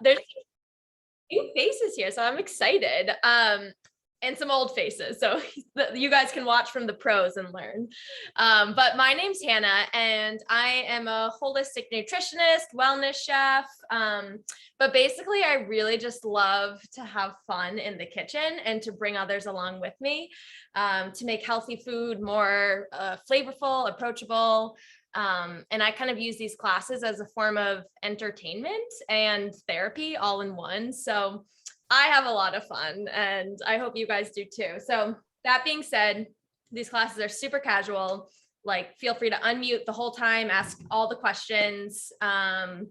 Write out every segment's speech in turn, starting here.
There's new faces here, so I'm excited. And some old faces, so you guys can watch from the pros and learn. But my name's Hannah, and I am a holistic nutritionist, wellness chef. But basically, I really just love to have fun in the kitchen and to bring others along with me, to make healthy food more flavorful, approachable. And I kind of use these classes as a form of entertainment and therapy all in one. So I have a lot of fun, and I hope you guys do too. So that being said, these classes are super casual. Like, feel free to unmute the whole time, ask all the questions. And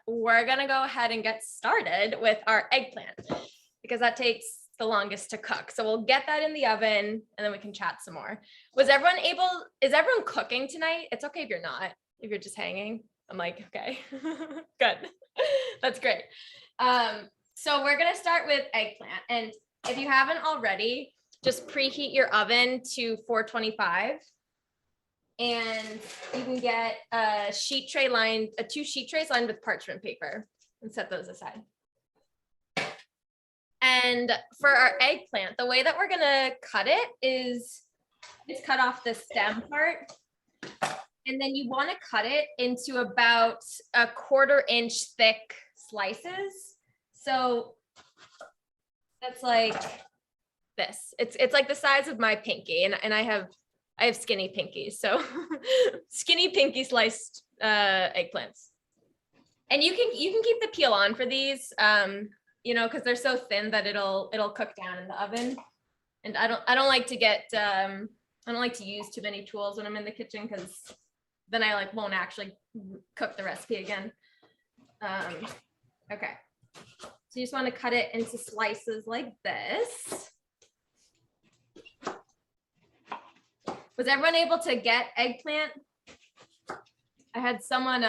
we're gonna go ahead and get started with our eggplant, because that takes the longest to cook. So we'll get that in the oven, and then we can chat some more. Is everyone cooking tonight? It's okay if you're not, if you're just hanging. I'm like, okay, good. That's great. So we're going to start with eggplant. And if you haven't already, just preheat your oven to 425. And you can get two sheet trays lined with parchment paper and set those aside. And for our eggplant, the way that we're going to cut it is just cut off the stem part. And then you want to cut it into about 1/4 inch thick slices. So that's like this. It's like the size of my pinky, and I have skinny pinkies, so skinny pinky sliced eggplants. And you can keep the peel on for these, because they're so thin that it'll cook down in the oven. And I don't like to use too many tools when I'm in the kitchen, because then I won't actually cook the recipe again. Okay, so you just want to cut it into slices like this. Was everyone able to get eggplant? I had someone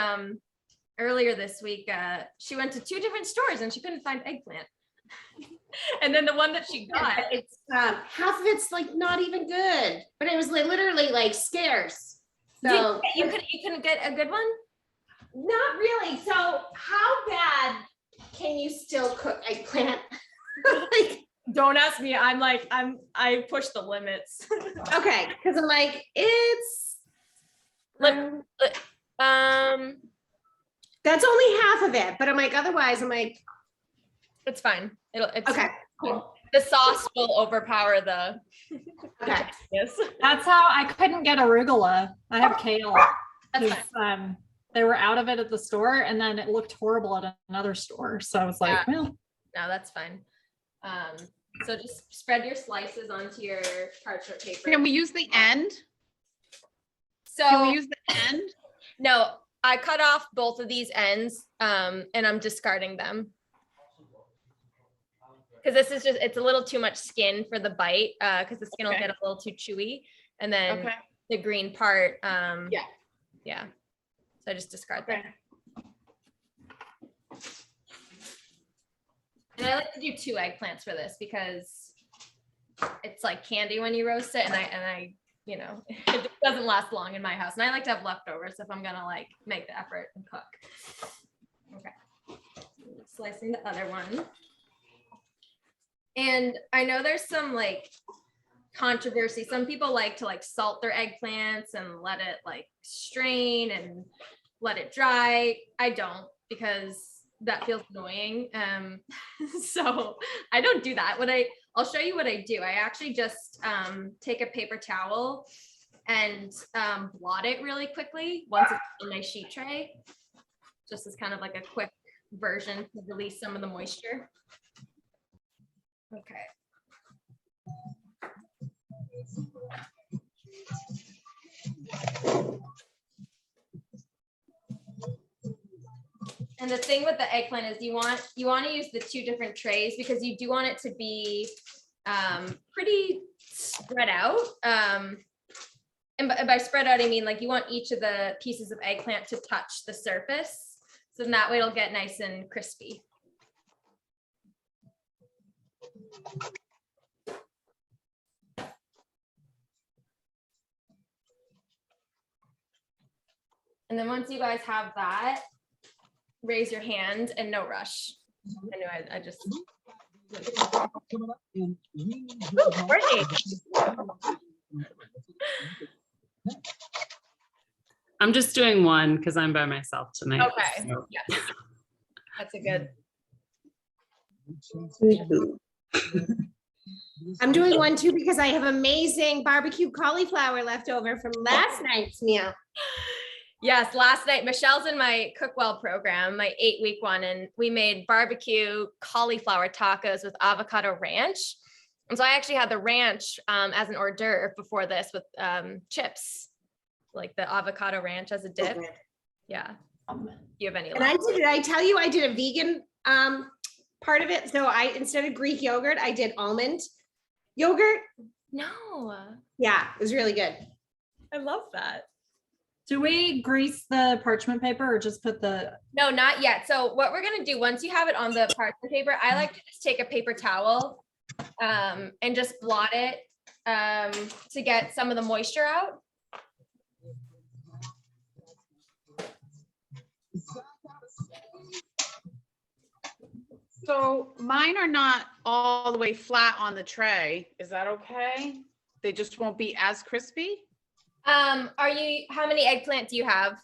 earlier this week, she went to 2 different stores and she couldn't find eggplant. And then the one that she got, it's half of it's not even good, but it was literally scarce. So you couldn't get a good one? Not really. So how bad can you still cook eggplant? Don't ask me. I push the limits. Okay, because I'm it's that's only half of it, but otherwise it's fine. It's okay. Cool. The sauce will overpower the. Okay. Yes. That's how I couldn't get arugula. I have kale. They were out of it at the store, and then it looked horrible at another store. So I was like, well, no, that's fine. So just spread your slices onto your parchment paper. Can we use the end? So can we use the end? No, I cut off both of these ends, and I'm discarding them. Because this is it's a little too much skin for the bite, because the skin will get a little too chewy. And then the green part, yeah. So I just discard that. And I like to do 2 eggplants for this, because it's like candy when you roast it, and I it doesn't last long in my house, and I like to have leftovers if I'm gonna make the effort and cook. Okay, slicing the other one. And I know there's some controversy. Some people like to salt their eggplants and let it strain and let it dry. I don't, because that feels annoying. So I don't do that. I'll show you what I do. I actually just take a paper towel and blot it really quickly once it's in my sheet tray, just as kind of a quick version to release some of the moisture. Okay. And the thing with the eggplant is you want to use the 2 different trays, because you do want it to be pretty spread out. And by spread out, I mean you want each of the pieces of eggplant to touch the surface, so then that way it'll get nice and crispy. And then once you guys have that, raise your hand and no rush. I knew I just. Ooh, Courtney. I'm just doing one because I'm by myself tonight. Okay. So. Yes. That's a good. I'm doing one too because I have amazing barbecue cauliflower left over from last night's meal. Yes, last night Michelle's in my Cookwell program, my 8-week one, and we made barbecue cauliflower tacos with avocado ranch. And so I actually had the ranch as an hors d'oeuvre before this with chips, like the avocado ranch as a dip. Yeah. Do you have any? And did I tell you I did a vegan part of it? So I, instead of Greek yogurt, I did almond yogurt. No. Yeah, it was really good. I love that. Do we grease the parchment paper or just put the? No, not yet. So what we're gonna do, once you have it on the parchment paper, I like to just take a paper towel and just blot it to get some of the moisture out. So mine are not all the way flat on the tray. Is that okay? They just won't be as crispy? How many eggplant do you have?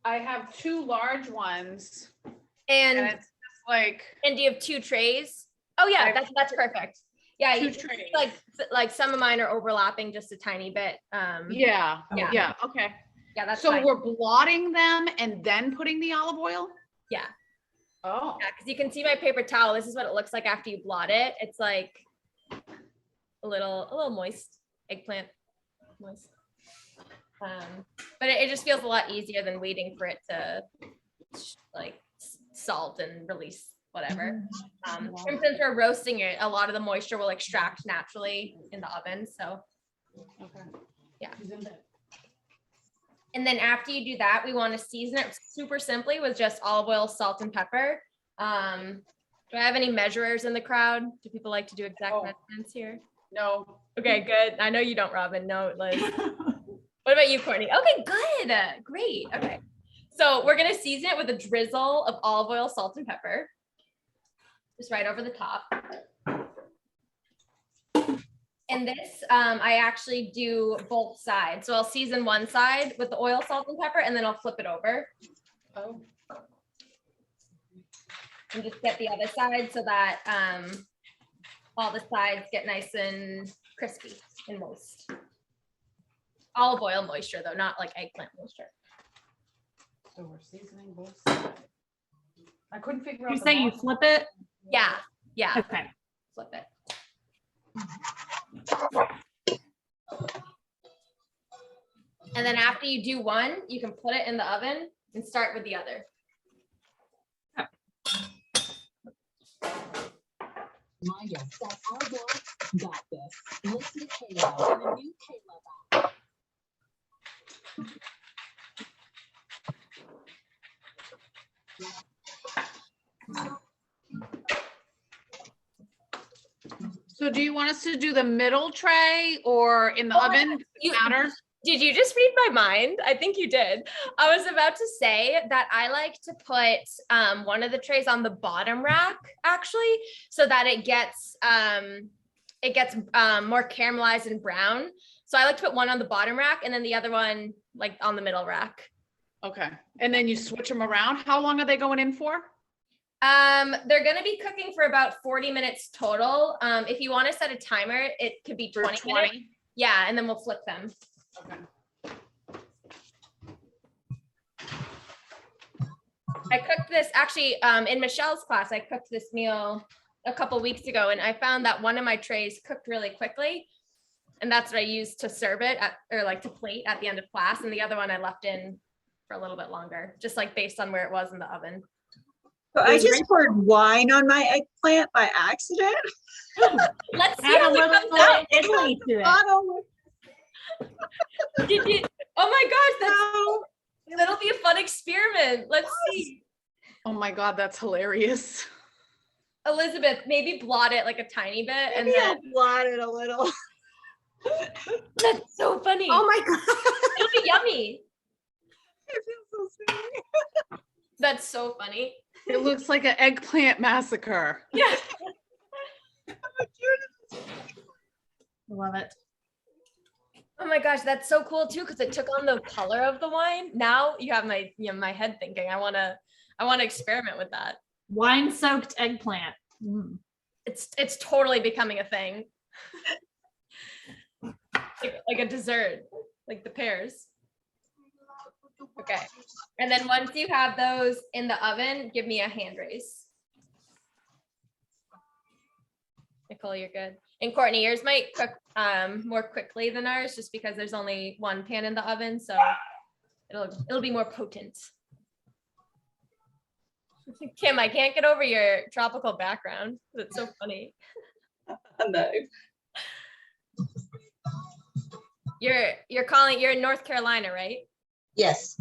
I have 2 large ones. And it's just like do you have 2 trays? Oh yeah, that's perfect. Yeah, 2 you, trays. like some of mine are overlapping just a tiny bit. Yeah. Yeah. Okay. Yeah, that's So fine. we're blotting them and then putting the olive oil? Yeah. Oh. Yeah, because you can see my paper towel. This is what it looks like after you blot it. It's like a little moist, eggplant moist. But it just feels a lot easier than waiting for it to like salt and release whatever. And since we're roasting it, a lot of the moisture will extract naturally in the oven. So Okay. yeah. And then after you do that, we want to season it super simply with just olive oil, salt, and pepper. Do I have any measurers in the crowd? Do people like to do exact measurements here? No. Okay, good. I know you don't, Robin. No, Liz. What about you, Courtney? Okay, good. Great. Okay. So we're going to season it with a drizzle of olive oil, salt, and pepper. Just right over the top. And this, I actually do both sides. So I'll season one side with the oil, salt, and pepper, and then I'll flip it over. Oh. And just get the other side so that all the sides get nice and crispy and moist. Olive oil moisture though, not like eggplant moisture. So we're seasoning both sides. I couldn't figure out. You say you flip it? Yeah, yeah. Okay. Flip it. And then after you do one, you can put it in the oven and start with the other. My guess that our world got this. Listen to Kayla and a new Kayla. So do you want us to do the middle tray or in the oven? Matters. Did you just read my mind? I think you did. I was about to say that I like to put one of the trays on the bottom rack actually, so that it gets more caramelized and brown. So I like to put one on the bottom rack and then the other one like on the middle rack. Okay. And then you switch them around. How long are they going in for? They're going to be cooking for about 40 minutes total. If you want to set a timer, it could be 20 minutes. Yeah, and then we'll flip them. Okay. I cooked this actually in Michelle's class. I cooked this meal a couple weeks ago and I found that one of my trays cooked really quickly. And that's what I used to serve it or like to plate at the end of class. And the other one I left in for a little bit longer, just like based on where it was in the oven. So I just poured wine on my eggplant by accident. Let's see Add a how it little comes out. Italy to it. Bottle. Did you? Oh my gosh, that'll be a fun experiment. Let's see. Oh my God, that's hilarious. Elizabeth, maybe blot it like a tiny bit and Maybe I'll then blot it a little. that's so funny. Oh my God. It'll be yummy. It feels so silly. That's so funny. It looks like an eggplant massacre. Yeah. Love it. Oh my gosh, that's so cool too, because it took on the color of the wine. Now you have my my head thinking. I wanna experiment with that. Wine soaked eggplant. Mm. It's totally becoming a thing. like a dessert, like the pears. Okay. And then once you have those in the oven, give me a hand raise. Nicole, you're good. And Courtney, yours might cook more quickly than ours just because there's only one pan in the oven, so it'll be more potent. Kim, I can't get over your tropical background. It's so funny. No. You're in North Carolina, right? Yes.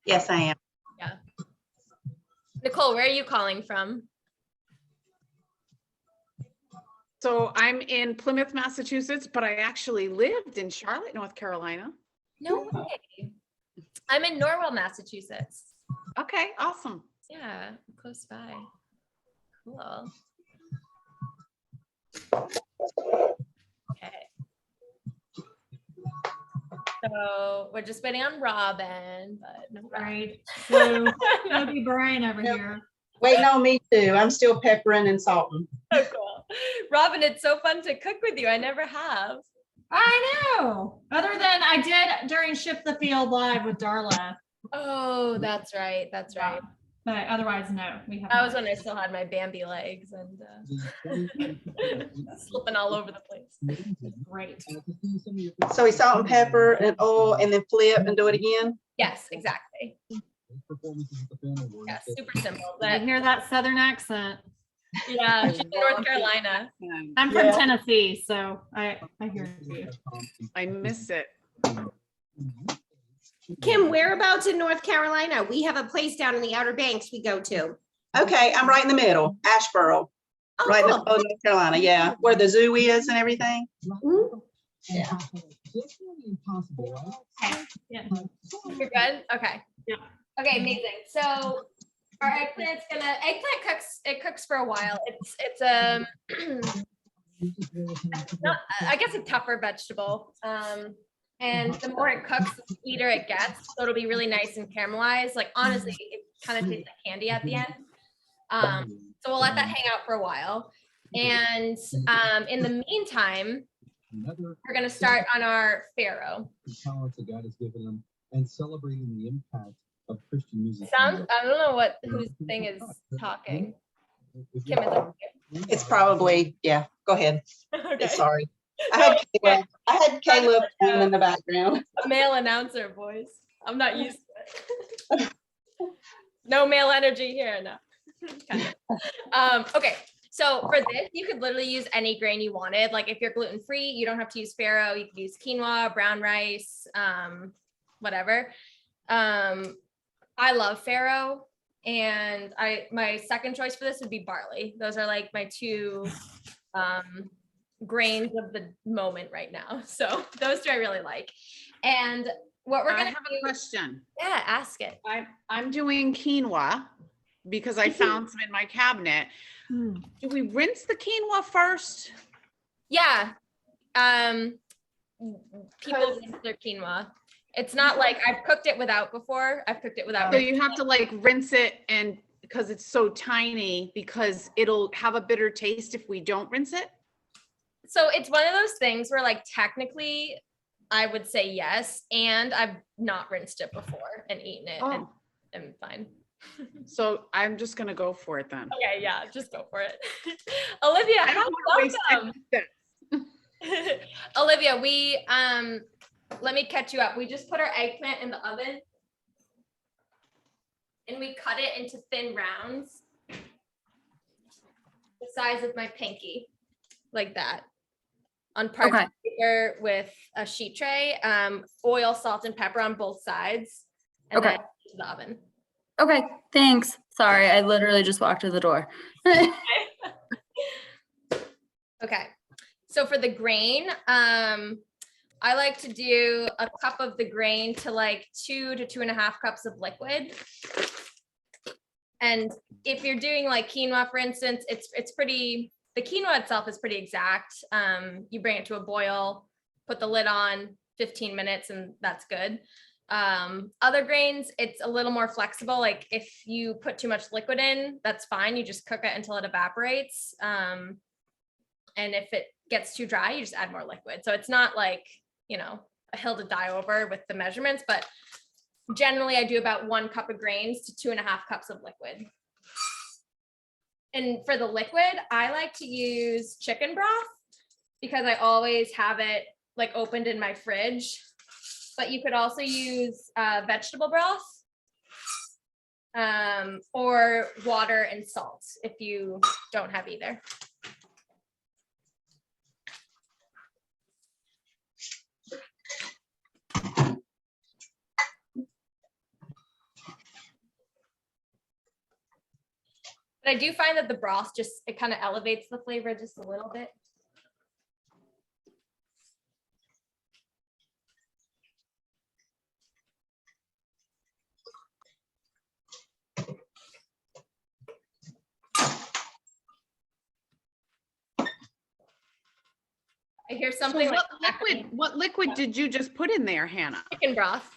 Yes, I am. Yeah. Nicole, where are you calling from? So I'm in Plymouth, Massachusetts, but I actually lived in Charlotte, North Carolina. No way. I'm in Norwell, Massachusetts. Okay, awesome. Yeah, close by. Cool. Okay. So we're just waiting on Robin, but no Robin. Right. So that'll be Brian over here. Wait, no, me too. I'm still peppering and salting. So cool. Robin, it's so fun to cook with you. I never have. I know. Other than I did during Shift the Field Live with Darla. Oh, that's right. That's right. But otherwise, no. We have That was not. when I still had my Bambi legs and slipping all over the place. Great. So we salt and pepper and oil and then flip and do it again. Yes, exactly. Yeah, super simple. I But hear that Southern accent. yeah, she's in North Carolina. I'm from Yeah. Tennessee, so I hear you. I miss it. Kim, whereabouts in North Carolina? We have a place down in the Outer Banks we go to. Okay, I'm right in the middle, Asheboro, Oh, right in the cool. middle of North Carolina, yeah, where the zoo is and everything. Mhm. Yeah. Yeah. You're good? Okay. Yeah. Okay, amazing. So our eggplant cooks for a while. It's not, I guess, a tougher vegetable. And the more it cooks, the sweeter it gets. So it'll be really nice and caramelized. Like honestly, it kind of tastes like candy at the end. So we'll let that hang out for a while. And in the meantime, we're gonna start on our Faro. And celebrating the impact of Christian music. I don't know whose thing is talking. Kim, is it It's probably, yeah, go ahead. okay. Sorry. I had Caleb in the background. A male announcer voice. I'm not used to it. No male energy here, no. Kind of. Okay, so for this, you could literally use any grain you wanted. Like if you're gluten-free, you don't have to use farro. You could use quinoa, brown rice, whatever. I love farro, and my second choice for this would be barley. Those are like my two grains of the moment right now. So those two I really like. And what we're I gonna have do, a question. yeah, ask it. I'm doing quinoa because I found some in my cabinet. Hmm. Do we rinse the quinoa first? Yeah. People rinse their quinoa. It's not like I've cooked it without before. I've cooked it without. So you have to like rinse it, and because it's so tiny, because it'll have a bitter taste if we don't rinse it. So it's one of those things where like technically I would say yes, and I've not rinsed it before and eaten it and I'm fine. So I'm just gonna go for it then. Okay, yeah, just go for it. Olivia, I don't wanna waste welcome. it. Olivia, we let me catch you up. We just put our eggplant in the oven and we cut it into thin rounds the size of my pinky, like that, on parchment paper with a sheet tray, oil, salt, and pepper on both sides, and then into the oven. Okay, thanks. Sorry, I literally just walked to the door. Okay, so for the grain, I like to do a cup of the grain to like 2 to 2.5 cups of liquid. And if you're doing like quinoa, for instance, it's pretty, the quinoa itself is pretty exact. You bring it to a boil, put the lid on 15 minutes and that's good. Other grains, it's a little more flexible. Like if you put too much liquid in, that's fine. You just cook it until it evaporates. And if it gets too dry, you just add more liquid. So it's not like, you know, a hill to die over with the measurements, but generally I do about 1 cup of grains to 2.5 cups of liquid. And for the liquid, I like to use chicken broth because I always have it like opened in my fridge, but you could also use vegetable broth or water and salt if you don't have either. But I do find that the broth just, it kind of elevates the flavor just a little bit. I hear something So like what liquid did you just put in there, Hannah? chicken broth.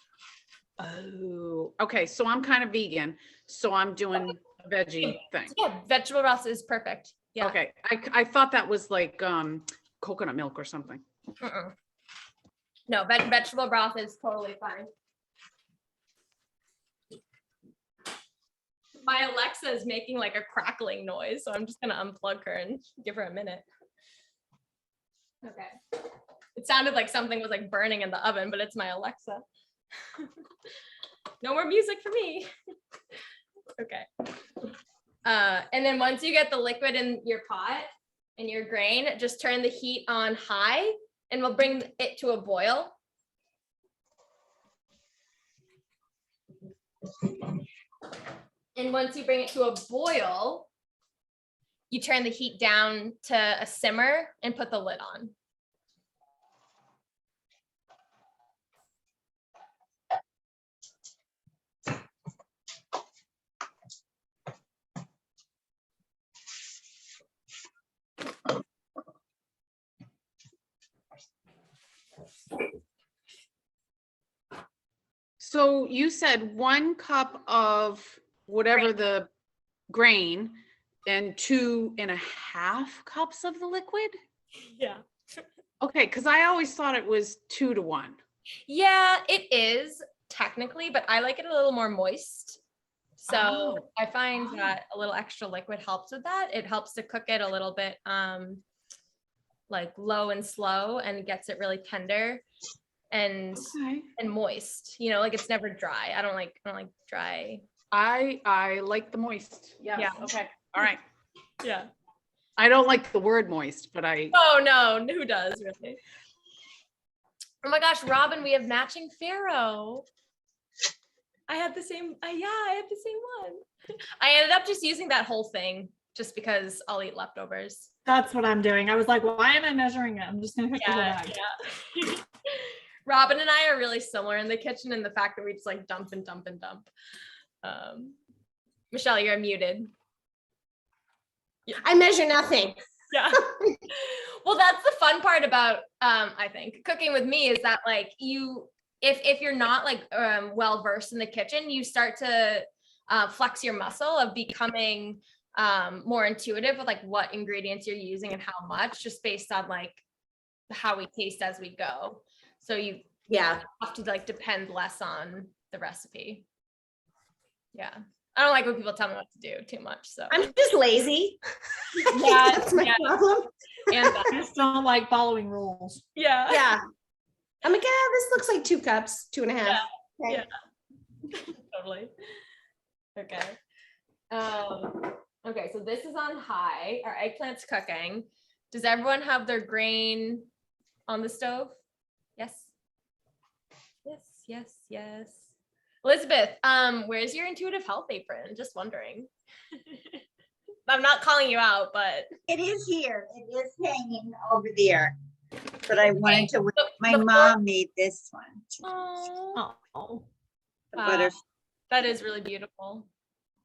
Oh, okay. So I'm kind of vegan, so I'm doing a veggie thing. Yeah, vegetable broth is perfect. Yeah. Okay, I thought that was like coconut milk or something. No, vegetable broth is totally fine. My Alexa is making like a crackling noise, so I'm just gonna unplug her and give her a minute. Okay. It sounded like something was like burning in the oven, but it's my Alexa. No more music for me. Okay. And then once you get the liquid in your pot and your grain, just turn the heat on high and we'll bring it to a boil. And once you bring it to a boil, you turn the heat down to a simmer and put the lid on. So you said 1 cup of whatever the grain and 2.5 cups of the liquid? Yeah. Okay, because I always thought it was 2 to 1. Yeah, it is technically, but I like it a little more moist. So Oh. I find that a little extra liquid helps with that. It helps to cook it a little bit like low and slow and gets it really tender and moist. You know, like it's never dry. I don't like dry. I like the moist. Yes. Yeah. Okay. All right. Yeah. I don't like the word moist, but I. Oh no, who does really? Oh my gosh, Robin, we have matching Faro. I had the same, I had the same one. I ended up just using that whole thing just because I'll eat leftovers. That's what I'm doing. I was like, why am I measuring it? I'm just gonna pick the bag. Yeah. Robin and I are really similar in the kitchen in the fact that we just like dump and dump and dump. Michelle, you're muted. I measure nothing. Yeah. Well, that's the fun part about I think cooking with me is that like if you're not like well versed in the kitchen, you start to flex your muscle of becoming more intuitive with like what ingredients you're using and how much, just based on like how we taste as we go. So you have to like depend less on the recipe. Yeah. I don't like when people tell me what to do too much. So I'm just lazy. Yeah, That's my problem. and I just don't like following rules. yeah. Yeah. I'm like, this looks like 2 cups, 2.5. Yeah. Okay. Yeah. Totally. Okay. Okay, so this is on high. Our eggplant's cooking. Does everyone have their grain on the stove? Yes. Yes, yes, yes. Elizabeth, where's your intuitive health apron? Just wondering. I'm not calling you out, but It is here. It is hanging over there. But I wanted to. My The mom made this one. Oh, Oh, The wow. butter. That is really beautiful.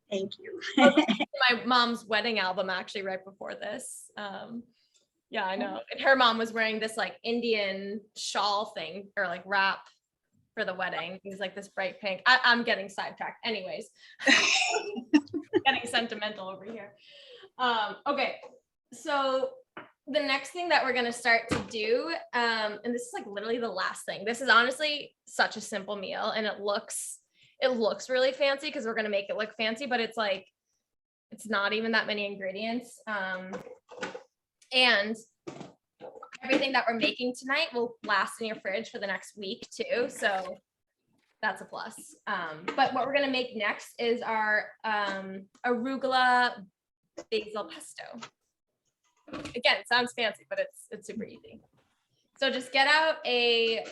Thank you. My mom's wedding album actually right before this. Yeah, I know. And her mom was wearing this like Indian shawl thing or like wrap for the wedding. It was like this bright pink. I'm getting sidetracked. Anyways, getting sentimental over here. Okay, so the next thing that we're gonna start to do, and this is like literally the last thing. This is honestly such a simple meal, and it looks really fancy because we're gonna make it look fancy, but it's like it's not even that many ingredients. And everything that we're making tonight will last in your fridge for the next week too. So that's a plus. But what we're gonna make next is our arugula basil pesto. Again, it sounds fancy, but it's super easy. So just get out a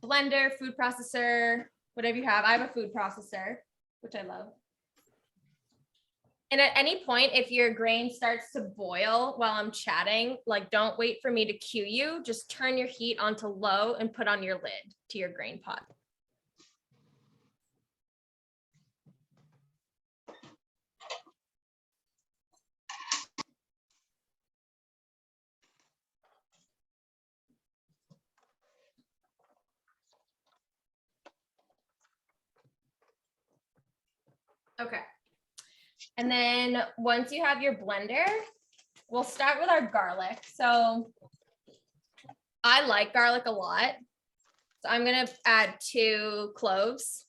blender, food processor, whatever you have. I have a food processor, which I love. And at any point, if your grain starts to boil while I'm chatting, like don't wait for me to cue you. Just turn your heat onto low and put on your lid to your grain pot. Okay. And then once you have your blender, we'll start with our garlic. So I like garlic a lot. So I'm gonna add 2 cloves.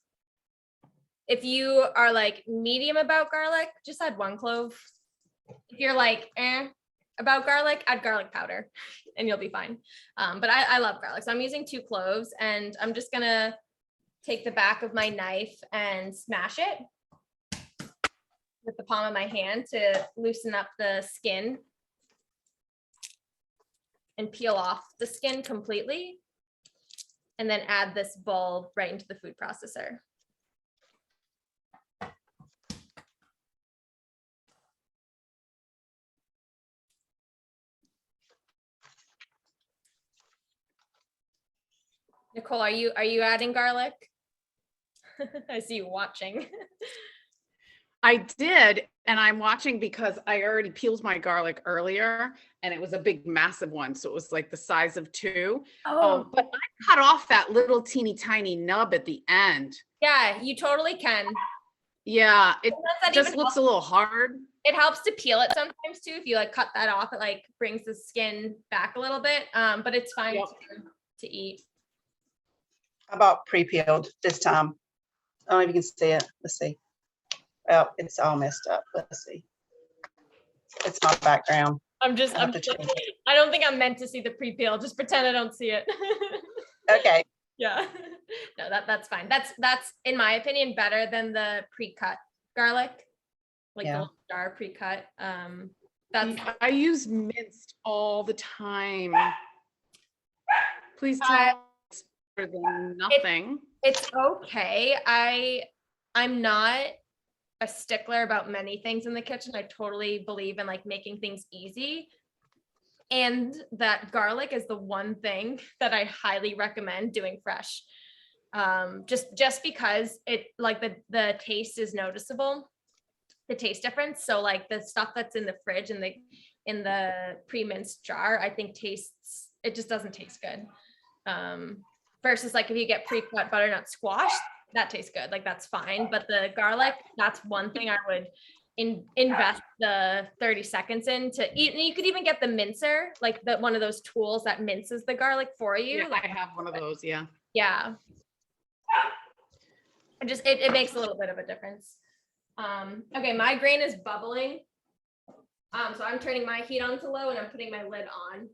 If you are like medium about garlic, just add 1 clove. If you're like about garlic, add garlic powder and you'll be fine. But I love garlic. So I'm using 2 cloves and I'm just gonna take the back of my knife and smash it with the palm of my hand to loosen up the skin and peel off the skin completely. And then add this bulb right into the food processor. Nicole, are you adding garlic? I see you watching. I did, and I'm watching because I already peeled my garlic earlier, and it was a big, massive one, so it was like the size of 2. Oh, But I cut off that little teeny tiny nub at the end. yeah, you totally can. Yeah, it Sometimes that just even looks helps. a little hard. It helps to peel it sometimes too. If you like cut that off, it like brings the skin back a little bit. But it's fine Yep. to eat. How about pre-peeled this time? I don't know if you can see it. Let's see. Well, it's all messed up. Let's see. It's my background. I don't think I'm meant to see the pre-peel. Just pretend I don't see it. Okay. Yeah. No, that's fine. That's in my opinion better than the pre-cut garlic. Like the little star pre-cut. I use minced all the time. Please tell it's better than nothing. It's okay. I'm not a stickler about many things in the kitchen. I totally believe in like making things easy. And that garlic is the one thing that I highly recommend doing fresh. Just because it like the taste is noticeable, the taste difference. So like the stuff that's in the fridge and in the pre-minced jar, I think it just doesn't taste good. Versus like if you get pre-cut butternut squash, that tastes good. Like that's fine. But the garlic, that's one thing I would invest the 30 seconds in to eat. And you could even get the mincer, like one of those tools that minces the garlic for you. Yeah, I have one of those. Yeah. Yeah. It makes a little bit of a difference. Okay, my grain is bubbling. So I'm turning my heat on to low and I'm putting my lid on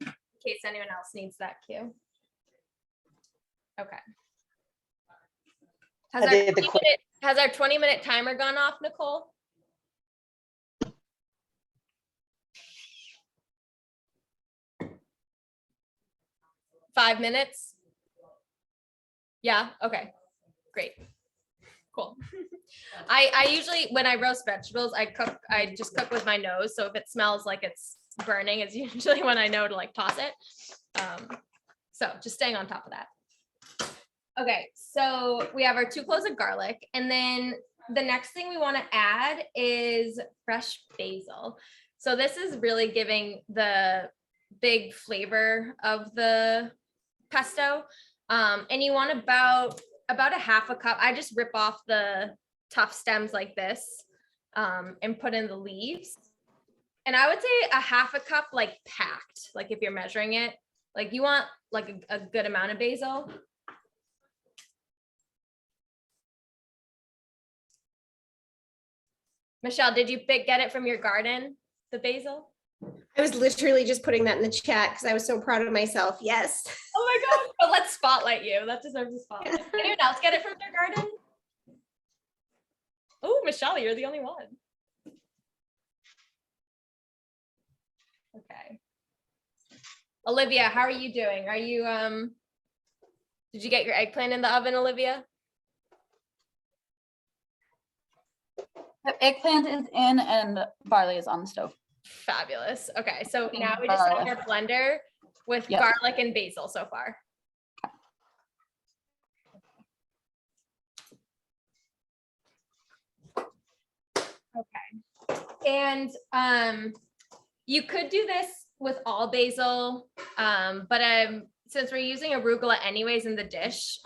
in case anyone else needs that cue. Okay. Has our 20-minute timer gone off, Nicole? Five minutes? Yeah, okay, great, cool. I usually, when I roast vegetables, I just cook with my nose. So if it smells like it's burning, it's usually when I know to like toss it. So just staying on top of that. Okay, so we have our 2 cloves of garlic, and then the next thing we want to add is fresh basil. So this is really giving the big flavor of the pesto. And you want about a half a cup. I just rip off the tough stems like this and put in the leaves. And I would say a half a cup, like packed, like if you're measuring it, like you want like a good amount of basil. Michelle, did you get it from your garden, the basil? I was literally just putting that in the chat because I was so proud of myself. Yes. Oh my God. But let's spotlight you. That deserves a spotlight. Anyone else get it from their garden? Oh, Michelle, you're the only one. Okay. Olivia, how are you doing? Are you, did you get your eggplant in the oven, Olivia? Eggplant is in and barley is on the stove. Fabulous. Okay, so now we just have our blender with garlic and basil so far. Okay. And you could do this with all basil, but since we're using arugula anyways in the dish,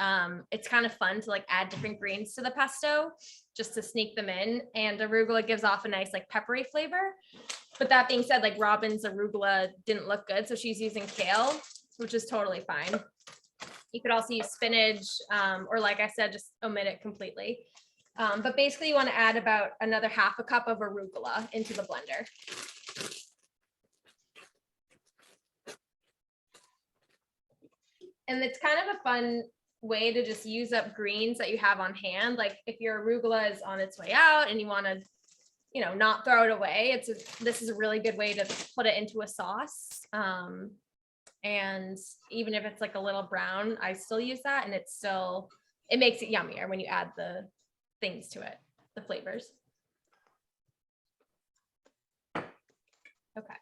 it's kind of fun to like add different greens to the pesto just to sneak them in. And arugula gives off a nice like peppery flavor. But that being said, like Robin's arugula didn't look good, so she's using kale, which is totally fine. You could also use spinach, or like I said, just omit it completely. But basically you want to add about another half a cup of arugula into the blender. And it's kind of a fun way to just use up greens that you have on hand. Like if your arugula is on its way out and you want to, you know, not throw it away, this is a really good way to put it into a sauce. And even if it's like a little brown, I still use that, and it makes it yummier when you add the things to it, the flavors. Okay.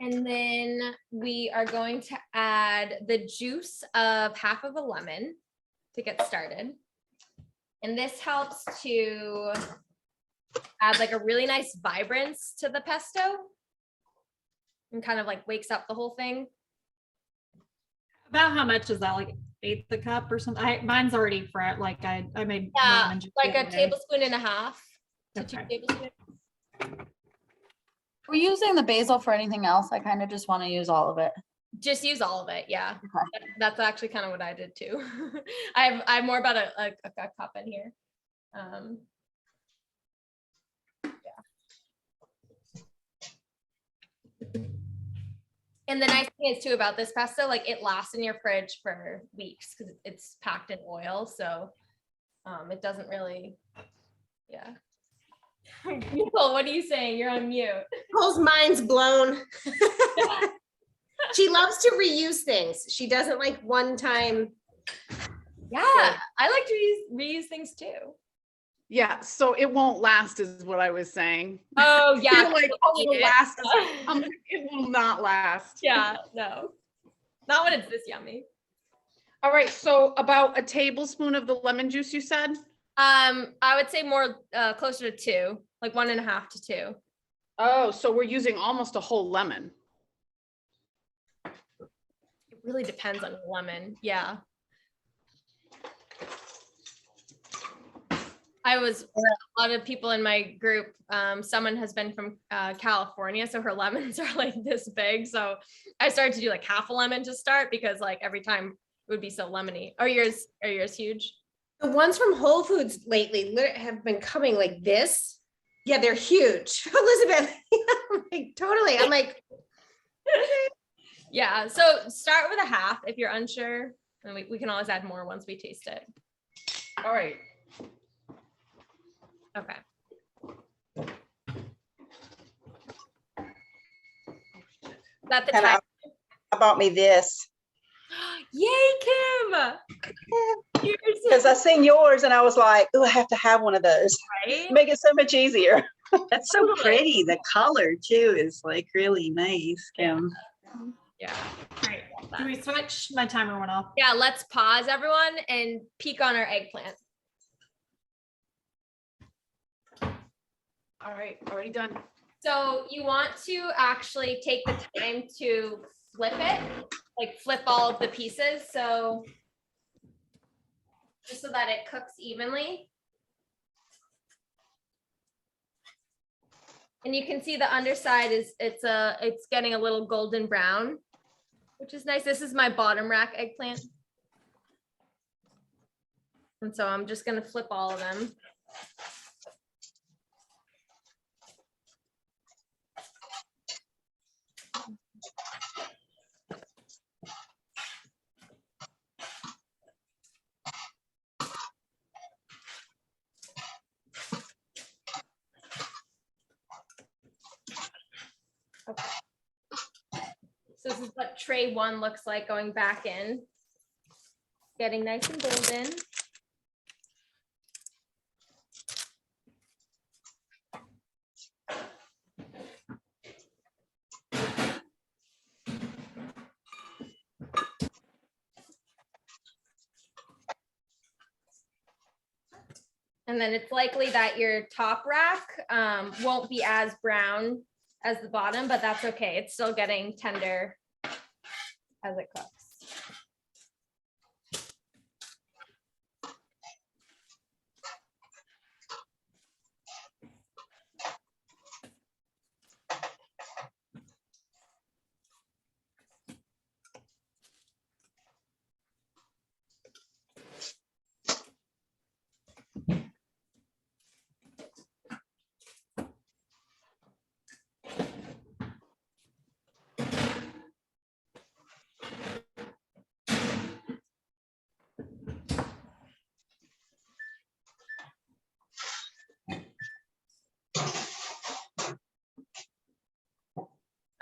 And then we are going to add the juice of half of a lemon to get started. And this helps to add like a really nice vibrance to the pesto and kind of like wakes up the whole thing. About how much is that? Like 1/8 the cup or something? Mine's already fresh. Like I made Yeah, juice like the a other day. tablespoon and a half to 2 Okay. tablespoons. We're using the basil for anything else. I kind of just want to use all of it. Just use all of it. Yeah. Okay. That's actually kind of what I did too. I have more about a cup in here. Yeah. And the nice thing is too about this pesto, like it lasts in your fridge for weeks because it's packed in oil. So it doesn't really, yeah. Nicole, what are you saying? You're on mute. Nicole's mind's blown. She loves to reuse things. She doesn't like one time. Yeah, I like to reuse things too. Yeah, so it won't last is what I was saying. Oh yeah. You're like, oh, it'll last. I'm like, it will not last. Yeah, no. Not when it's this yummy. All right, so about a tablespoon of the lemon juice, you said? I would say more closer to 2, like 1.5 to 2. Oh, so we're using almost a whole lemon. It really depends on the lemon. Yeah. A lot of people in my group, someone has been from California, so her lemons are like this big. So I started to do like half a lemon to start because like every time it would be so lemony. Are yours huge? The ones from Whole Foods lately have been coming like this. Yeah, they're huge. Elizabeth, like, totally. I'm like, yeah. So start with a half if you're unsure, and we can always add more once we taste it. All right. Okay. Is that the And time? I bought me this. Yay, Kim! Because I seen yours and I was like, oh, I have to have one of those. Right? Make it so much easier. That's so pretty. The color too is like really nice, Kim. Yeah. Great. Do we switch? My timer went off. Yeah, let's pause everyone and peek on our eggplant. All right, already done. So you want to actually take the time to flip it, like flip all of the pieces. So just so that it cooks evenly. And you can see the underside is it's getting a little golden brown, which is nice. This is my bottom rack eggplant. And so I'm just gonna flip all of them. Okay. So this is what tray 1 looks like going back in. Getting nice and golden. And then it's likely that your top rack won't be as brown as the bottom, but that's okay. It's still getting tender as it cooks.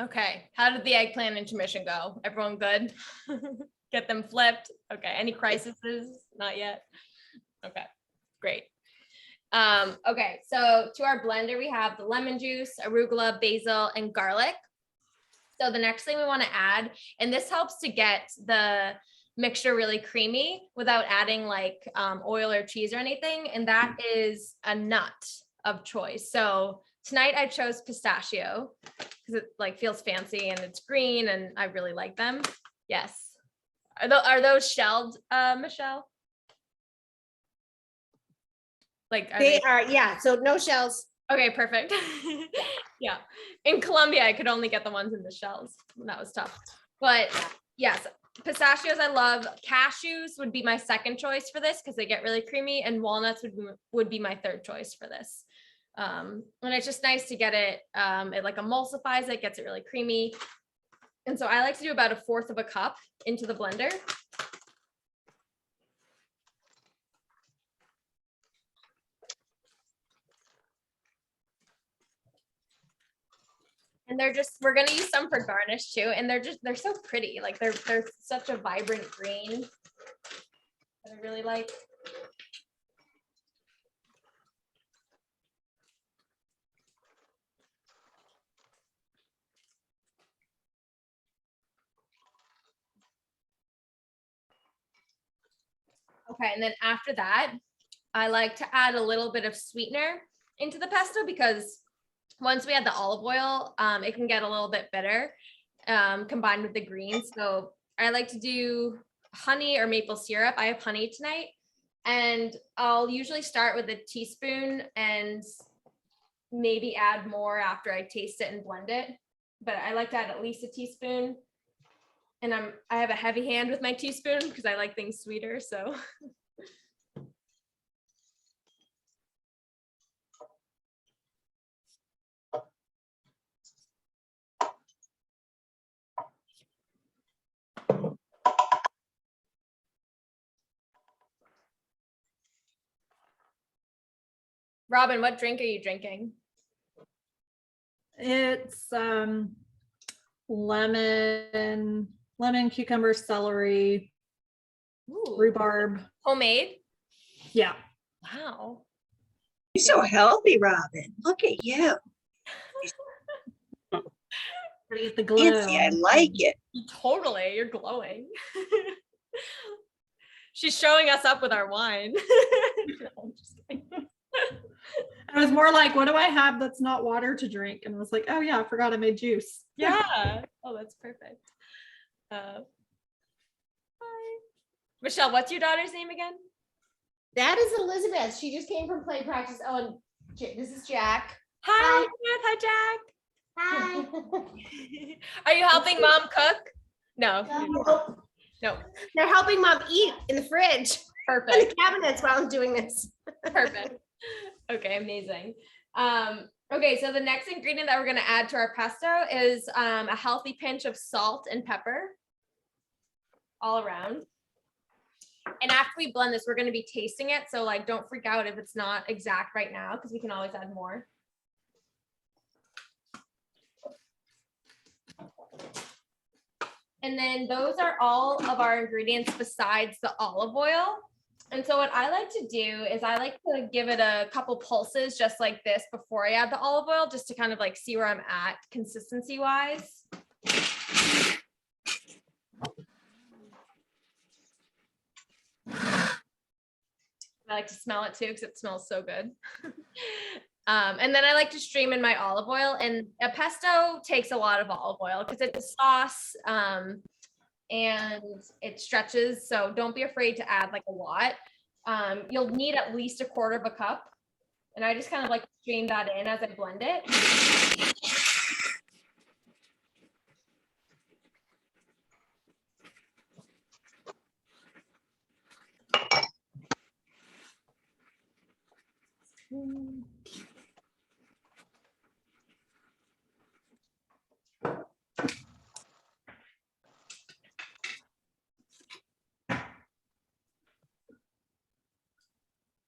Okay, how did the eggplant intermission go? Everyone good? Get them flipped? Okay, any crises? Not yet? Okay, great. Okay, so to our blender, we have the lemon juice, arugula, basil, and garlic. So the next thing we want to add, and this helps to get the mixture really creamy without adding like oil or cheese or anything, and that is a nut of choice. So tonight I chose pistachio because it like feels fancy and it's green and I really like them. Yes. Are those shelled, Michelle? Like They are, yeah. So no shells. Okay, perfect. Yeah. In Colombia, I could only get the ones in the shells. That was tough. But yes, pistachios I love. Cashews would be my second choice for this because they get really creamy, and walnuts would be my third choice for this. And it's just nice to get it, it like emulsifies it, gets it really creamy. And so I like to do about 1/4 of a cup into the blender. And we're gonna use some for garnish too. And they're so pretty. Like they're such a vibrant green that I really like. Okay, and then after that, I like to add a little bit of sweetener into the pesto because once we add the olive oil, it can get a little bit bitter combined with the greens. So I like to do honey or maple syrup. I have honey tonight, and I'll usually start with a teaspoon and maybe add more after I taste it and blend it. But I like to add at least a teaspoon. And I have a heavy hand with my teaspoon because I like things sweeter, so. Robin, what drink are you drinking? It's lemon lemon, cucumber, celery, Ooh. rhubarb. Homemade? Yeah. Wow. You're so healthy, Robin. Look at you. Gotta get the glow. Fancy. I like it. Totally. You're glowing. She's showing us up with our wine. No, I'm just kidding. I was more like, what do I have that's not water to drink? And I was like, oh yeah, I forgot I made juice. Yeah. Oh, that's perfect. Hi. Michelle, what's your daughter's name again? That is Elizabeth. She just came from play practice. Oh, and this is Jack. Hi, Elizabeth. Hi, Jack. Are you helping mom cook? No. No. They're helping mom eat in the fridge. Perfect. In the cabinets while I'm doing this. Perfect. Okay, amazing. Okay, so the next ingredient that we're going to add to our pesto is a healthy pinch of salt and pepper all around. And after we blend this, we're going to be tasting it. So like, don't freak out if it's not exact right now, because we can always add more. And then those are all of our ingredients besides the olive oil. And so what I like to do is I like to give it a couple pulses just like this before I add the olive oil, just to kind of like see where I'm at consistency wise. I like to smell it too because it smells so good. And then I like to stream in my olive oil, and a pesto takes a lot of olive oil because it's a sauce and it stretches. So don't be afraid to add like a lot. You'll need at least 1/4 cup. And I just kind of like stream that in as I blend it.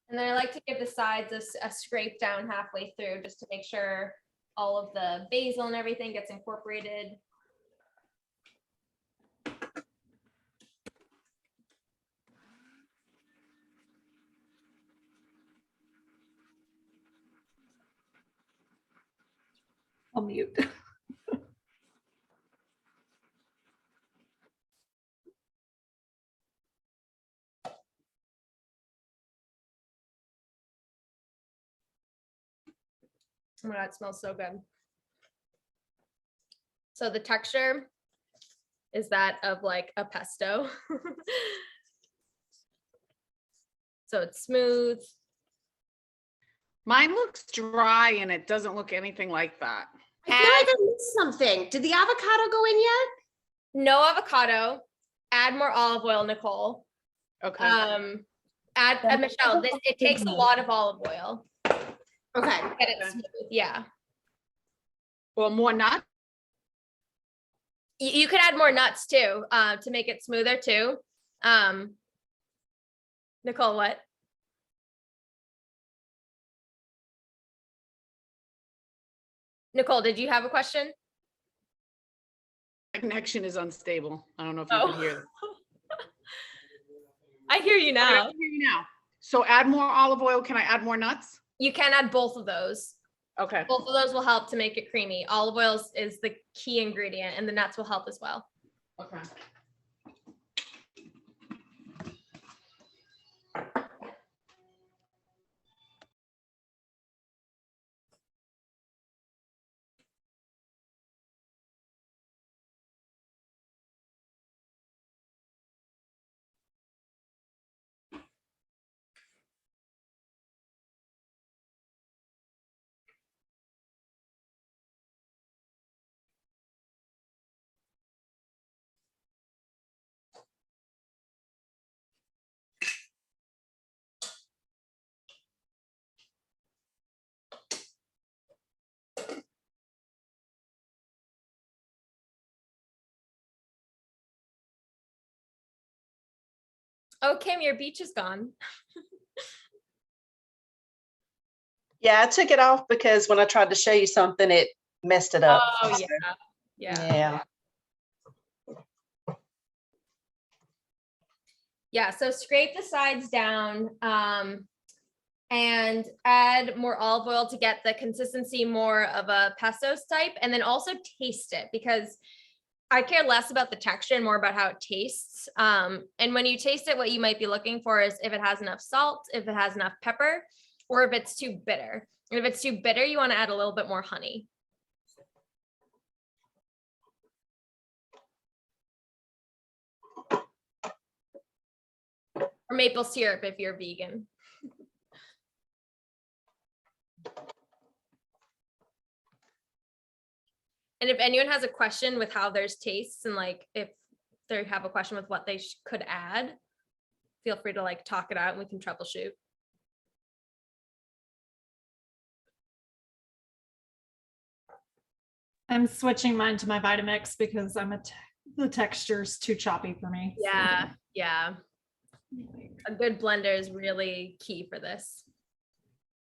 And then I like to give the sides a scrape down halfway through just to make sure all of the basil and everything gets incorporated. I'll mute. Oh my God, it smells so good. So the texture is that of like a pesto. So it's smooth. Mine looks dry and it doesn't look anything like that. I feel like I missed something. Did the avocado go in yet? No avocado. Add more olive oil, Nicole. Okay. Add Michelle, it takes a lot of olive oil. Okay. Get it smooth. Yeah. Or more nuts? You could add more nuts too, to make it smoother too. Nicole, what? Nicole, did you have a question? My connection is unstable. I don't know if you can hear that. I hear you now. I can hear you now. So add more olive oil. Can I add more nuts? You can add both of those. Okay. Both of those will help to make it creamy. Olive oil is the key ingredient, and the nuts will help as well. Okay. Oh, Kim, your beach is gone. Yeah, I took it off because when I tried to show you something, it messed it up. Oh, yeah. Yeah. Yeah. Yeah, so scrape the sides down and add more olive oil to get the consistency more of a pesto type, and then also taste it, because I care less about the texture and more about how it tastes. And when you taste it, what you might be looking for is if it has enough salt, if it has enough pepper, or if it's too bitter. And if it's too bitter, you want to add a little bit more honey. Or maple syrup if you're vegan. And if anyone has a question with how theirs tastes, and like if they have a question with what they could add, feel free to like talk it out and we can troubleshoot. I'm switching mine to my Vitamix because the texture's too choppy for me. Yeah, yeah. A good blender is really key for this.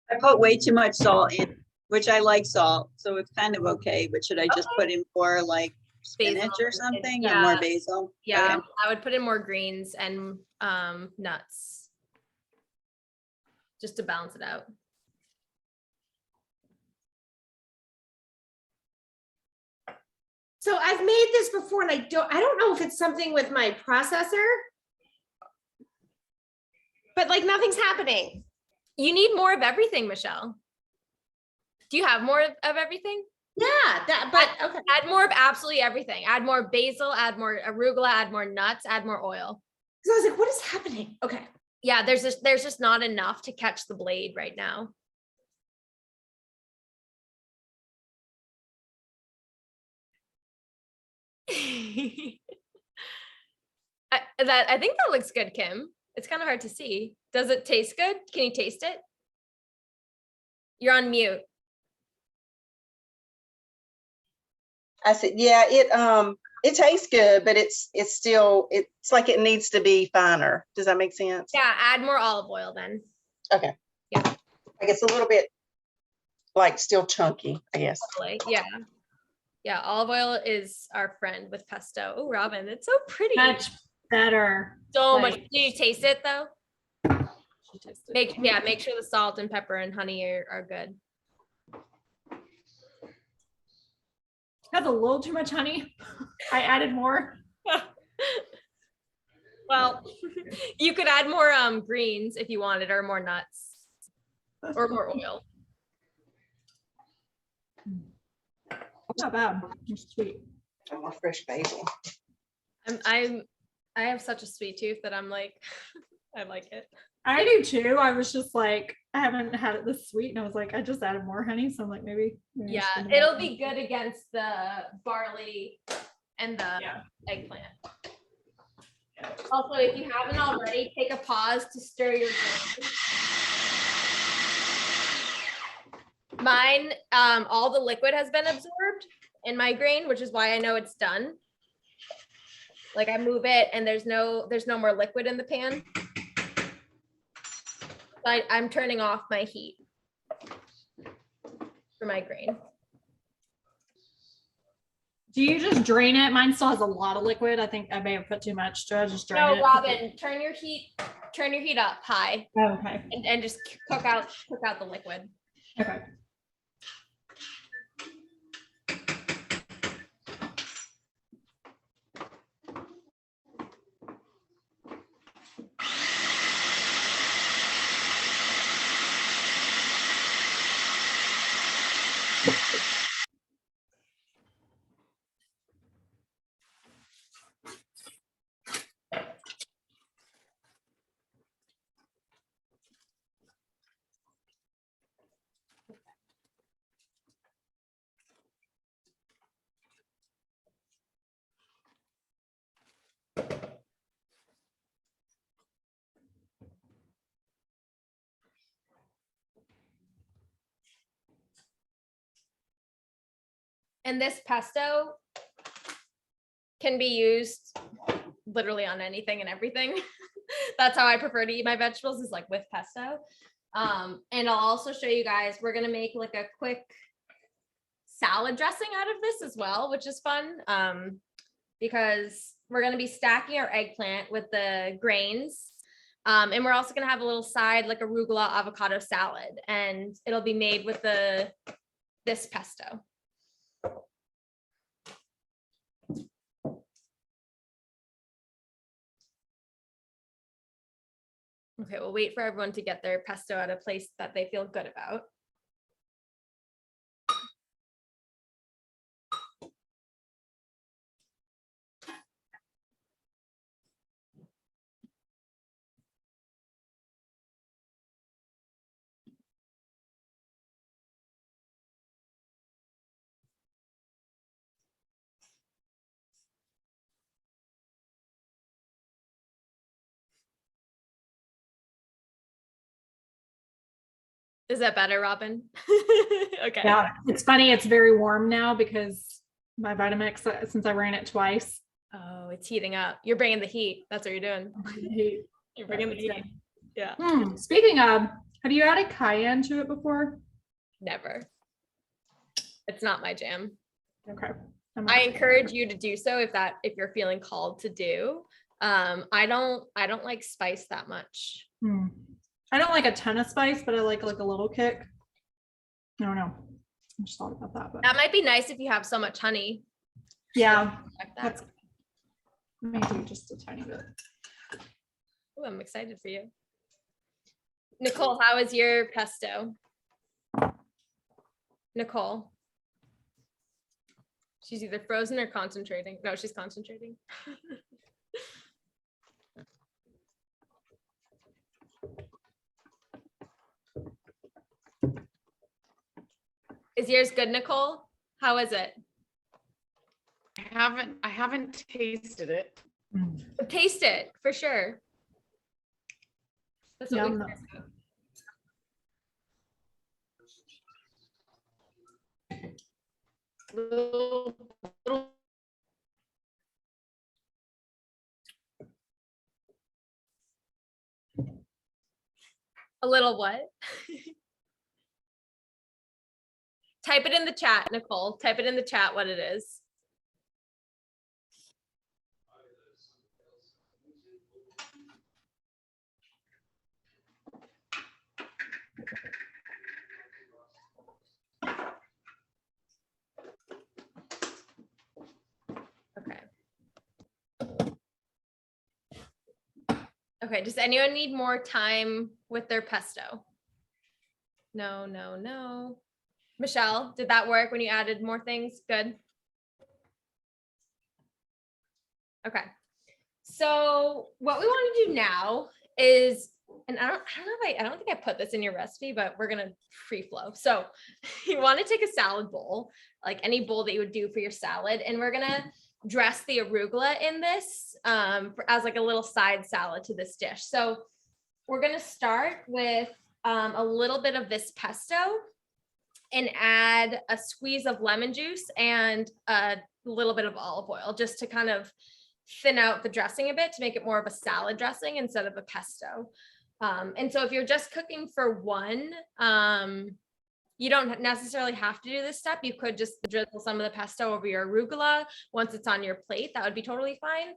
I put way too much salt in, which I like salt, so it's kind of okay, but should I just put in more like spinach Basil or something, or yeah. more basil? Yeah, Okay. I would put in more greens and nuts just to balance it out. So I've made this before and I don't know if it's something with my processor, but like nothing's happening. You need more of everything, Michelle. Do you have more of everything? Yeah, but okay. Add more of absolutely everything. Add more basil, add more arugula, add more nuts, add more oil. So I was like, what is happening? Okay. Yeah, there's just not enough to catch the blade right now. I think that looks good, Kim. It's kind of hard to see. Does it taste good? Can you taste it? You're on mute. I said, yeah, it tastes good, but it's like it needs to be finer. Does that make sense? Yeah, add more olive oil then. Okay. Yeah. Like it's a little bit like still chunky, I guess. Totally. Yeah. Yeah, olive oil is our friend with pesto. Oh, Robin, it's so pretty. Much better. So Like- much. Did you taste it though? She tasted Make sure the salt and pepper and honey are good. Has a little too much honey. I added more. Well, you could add more greens if you wanted, or more nuts, or more oil. Not bad. It's sweet. And more fresh basil. I have such a sweet tooth that I'm like, I like it. I do too. I was just like, I haven't had it this sweet, and I was like, I just added more honey, so I'm like, maybe Yeah, just gonna it'll make be good against the barley and the eggplant. Also, if you haven't already, take a pause to stir your grain. Mine, all the liquid has been absorbed in my grain, which is why I know it's done. Like I move it and there's no more liquid in the pan. I'm turning off my heat for my grain. Do you just drain it? Mine still has a lot of liquid. I think I may have put too much. Do I just drain it? No, Robin, turn your heat up high. Oh, okay. And just cook out the liquid. Okay. And this pesto can be used literally on anything and everything. That's how I prefer to eat my vegetables, is like with pesto. And I'll also show you guys, we're gonna make like a quick salad dressing out of this as well, which is fun. Because we're going to be stacking our eggplant with the grains. And we're also going to have a little side like arugula avocado salad, and it'll be made with this pesto. Okay, we'll wait for everyone to get their pesto at a place that they feel good about. Is that better, Robin? Okay. Yeah, it's funny. It's very warm now because my Vitamix, since I ran it twice. Oh, it's heating up. You're bringing the heat. That's what you're doing. You're bringing the heat. Yeah. Speaking of, have you added cayenne to it before? Never. It's not my jam. Okay. I encourage you to do so if you're feeling called to do. I don't like spice that much. I don't like a ton of spice, but I like a little kick. I don't know. I just thought about that. But that might be nice if you have so much honey. Yeah. That's maybe just a tiny bit. Oh, I'm excited for you. Nicole, how is your pesto? Nicole. She's either frozen or concentrating. No, she's concentrating. Is yours good, Nicole? How is it? I haven't tasted it. Taste it for sure. That's what a little what? Type it in the chat, Nicole. Type it in the chat what it is. Okay. Okay, does anyone need more time with their pesto? No, no, no. Michelle, did that work when you added more things? Good. Okay. So what we want to do now is, and I don't think I put this in your recipe, but we're going to free flow. So you want to take a salad bowl, like any bowl that you would do for your salad. And we're going to dress the arugula in this as like a little side salad to this dish. So we're going to start with a little bit of this pesto and add a squeeze of lemon juice and a little bit of olive oil just to kind of thin out the dressing a bit to make it more of a salad dressing instead of a pesto. And so if you're just cooking for one, you don't necessarily have to do this step. You could just drizzle some of the pesto over your arugula once it's on your plate. That would be totally fine.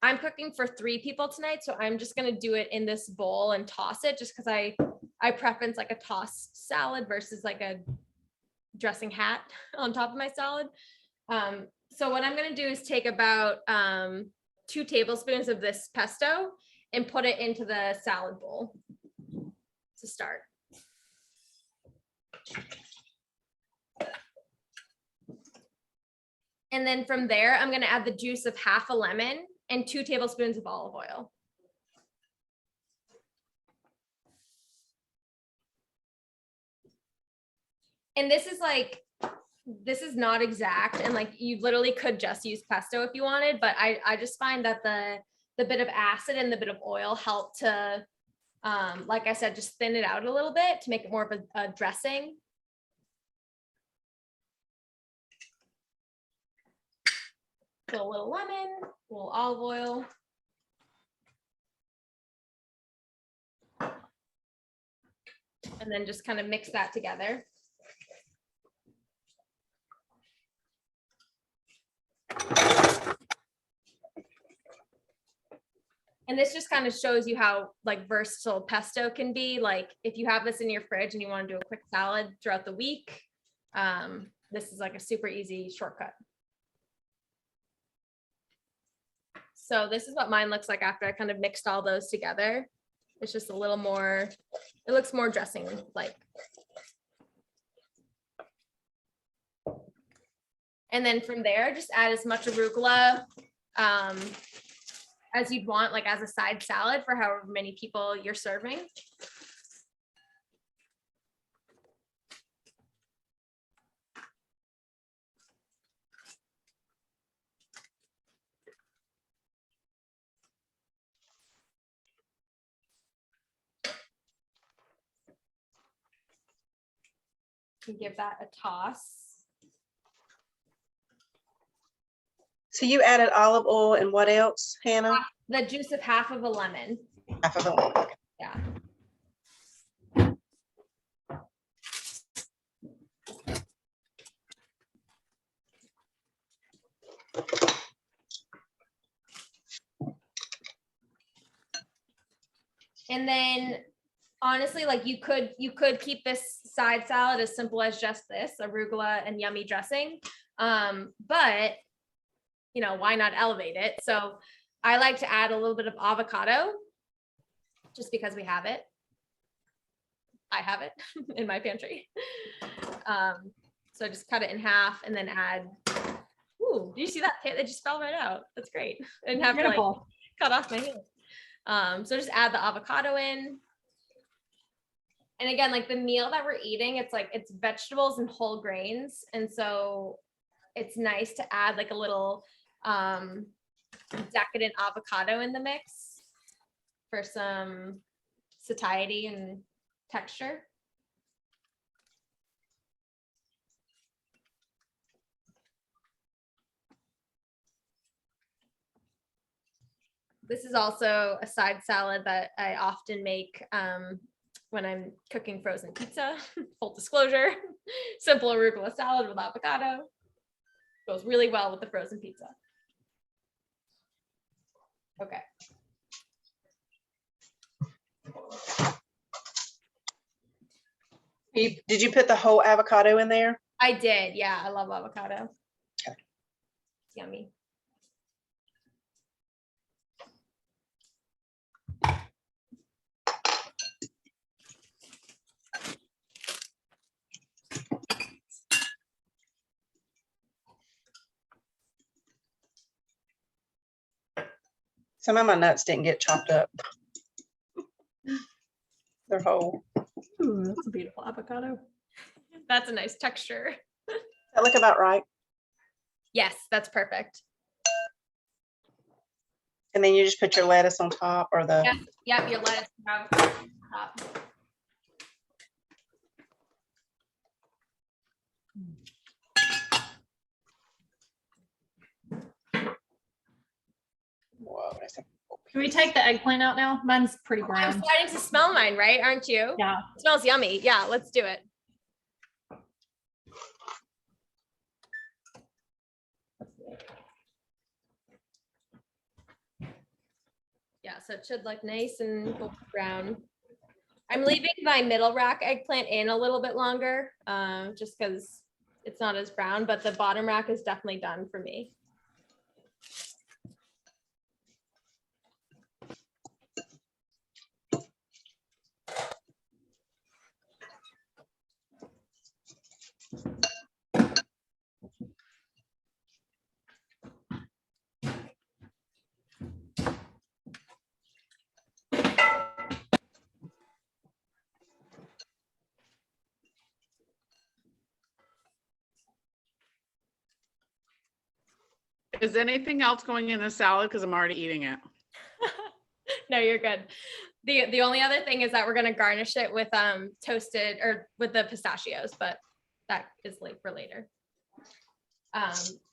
I'm cooking for 3 people tonight, so I'm just going to do it in this bowl and toss it just because I preference like a tossed salad versus like a dressing hat on top of my salad. So what I'm going to do is take about 2 tablespoons of this pesto and put it into the salad bowl to start. And then from there, I'm going to add the juice of half a lemon and 2 tablespoons of olive oil. And this is not exact. And like, you literally could just use pesto if you wanted, but I just find that the bit of acid and the bit of oil help to, like I said, just thin it out a little bit to make it more of a dressing. So a little lemon, a little olive oil. And then just kind of mix that together. And this just kind of shows you how like versatile pesto can be. Like if you have this in your fridge and you want to do a quick salad throughout the week, this is like a super easy shortcut. So this is what mine looks like after I kind of mixed all those together. It's just a little more, it looks more dressing like. And then from there, just add as much arugula as you'd want, like as a side salad for however many people you're serving. And give that a toss. So you added olive oil and what else, Hannah? The juice of half of a lemon. Half of a lemon. Yeah. And then honestly, like you could keep this side salad as simple as just this arugula and yummy dressing. But you know, why not elevate it? So I like to add a little bit of avocado just because we have it. I have it in my pantry. So just cut it in half and then add, ooh, do you see that? It just fell right out. That's great. I didn't have to like cut off my hand. So just add the avocado in. And again, like the meal that we're eating, it's like, it's vegetables and whole grains. And so it's nice to add like a little decadent avocado in the mix for some satiety and texture. This is also a side salad that I often make when I'm cooking frozen pizza. Full disclosure, simple arugula salad with avocado. Goes really well with the frozen pizza. Okay. Did you put the whole avocado in there? I did. Yeah, I love avocado. Okay. It's yummy. Some of my nuts didn't get chopped up. They're whole. Ooh, that's a beautiful avocado. That's a nice texture. Does that look about right? Yes, that's perfect. And then you just put your lettuce on top or the. Yep, your lettuce on top. Whoa, Can we take the eggplant out now? Mine's pretty I'm brown. starting to smell mine, right? Aren't you? Yeah. It smells yummy. Yeah, let's do it. Yeah, so it should look nice and brown. I'm leaving my middle rack eggplant in a little bit longer, just because it's not as brown, but the bottom rack is definitely done for me. Is anything else going in the salad? Because I'm already eating it. No, you're good. The only other thing is that we're going to garnish it with toasted or with the pistachios, but that is late for later.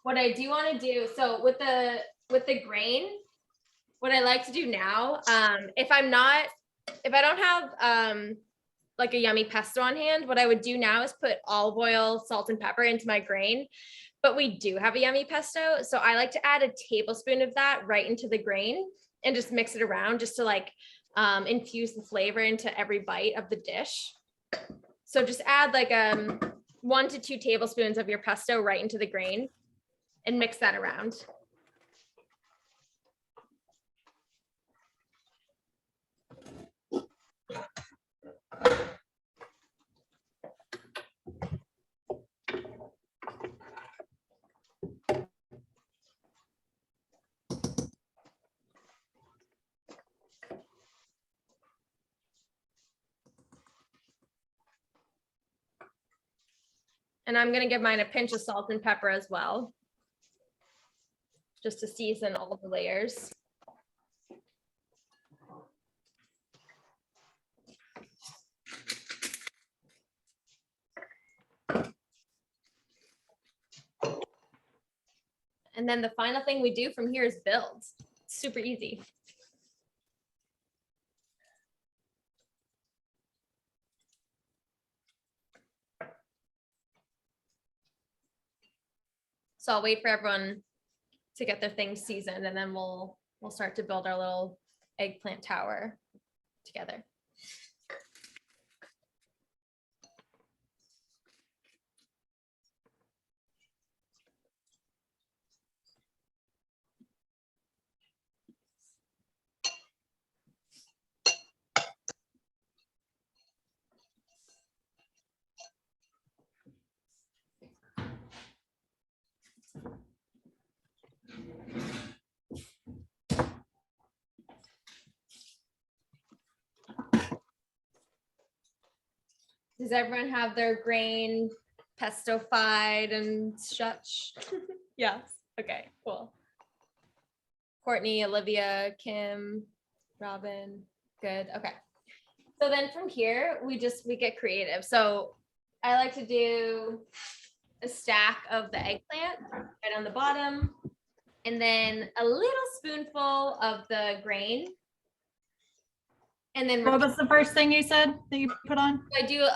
What I do want to do, so with the grain, what I like to do now, if I don't have like a yummy pesto on hand, what I would do now is put olive oil, salt, and pepper into my grain. but we do have a yummy pesto. So I like to add a tablespoon of that right into the grain and just mix it around just to like infuse the flavor into every bite of the dish. So just add like 1 to 2 tablespoons of your pesto right into the grain and mix that around. And I'm going to give mine a pinch of salt and pepper as well, just to season all the layers. And then the final thing we do from here is build. It's super easy. So I'll wait for everyone to get their things seasoned, and then we'll start to build our little eggplant tower together. Does everyone have their grain pesto-fied and such? Yes. Okay, cool. Courtney, Olivia, Kim, Robin. Good. Okay. So then from here, we get creative. So I like to do a stack of the eggplant right on the bottom, and then a little spoonful of the grain. And then What was the first thing you said that you put on? I do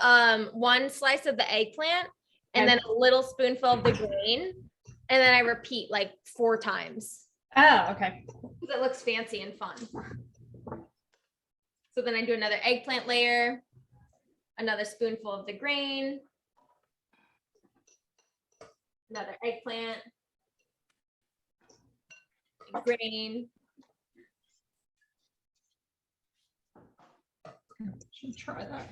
1 slice of the eggplant and Okay. then a little spoonful of the grain, and then I repeat like 4 times. Oh, okay. Because it looks fancy and fun. So then I do another eggplant layer, another spoonful of the grain, another eggplant, grain. Should try that.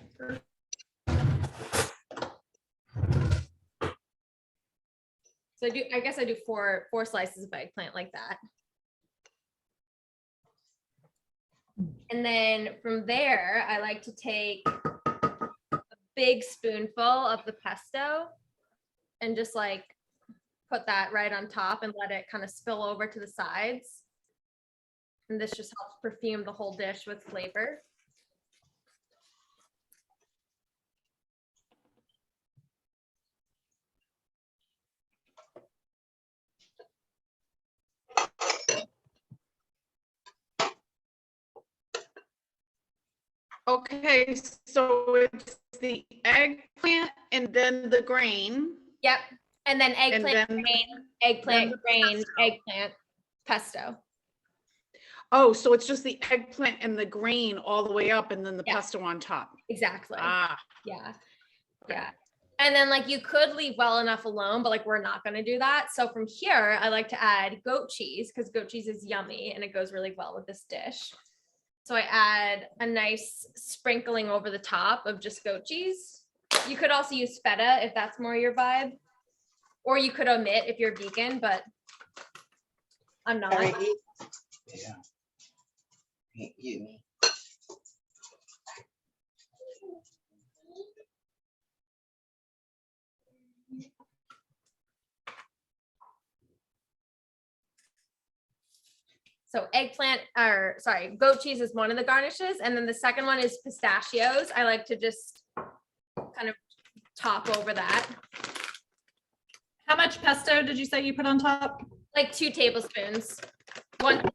So I guess I do 4 slices of eggplant like that. And then from there, I like to take a big spoonful of the pesto and just like put that right on top and let it kind of spill over to the sides. And this just helps perfume the whole dish with flavor. Okay, so it's the eggplant and then the grain. Yep. And then eggplant, then- grain, eggplant, the grain, pesto. eggplant, pesto. Oh, so it's just the eggplant and the grain all the way up and then the Yeah. pesto on top. Exactly. Ah, Yeah. Okay. Yeah. And then like you could leave well enough alone, but like we're not going to do that. So from here, I like to add goat cheese because goat cheese is yummy and it goes really well with this dish. So I add a nice sprinkling over the top of just goat cheese. You could also use feta if that's more your vibe, or you could omit if you're vegan, but I'm not. Yeah. You. So goat cheese is one of the garnishes. And then the second one is pistachios. I like to just kind of top over that. How much pesto did you say you put on top? Like 2 tablespoons, 1 to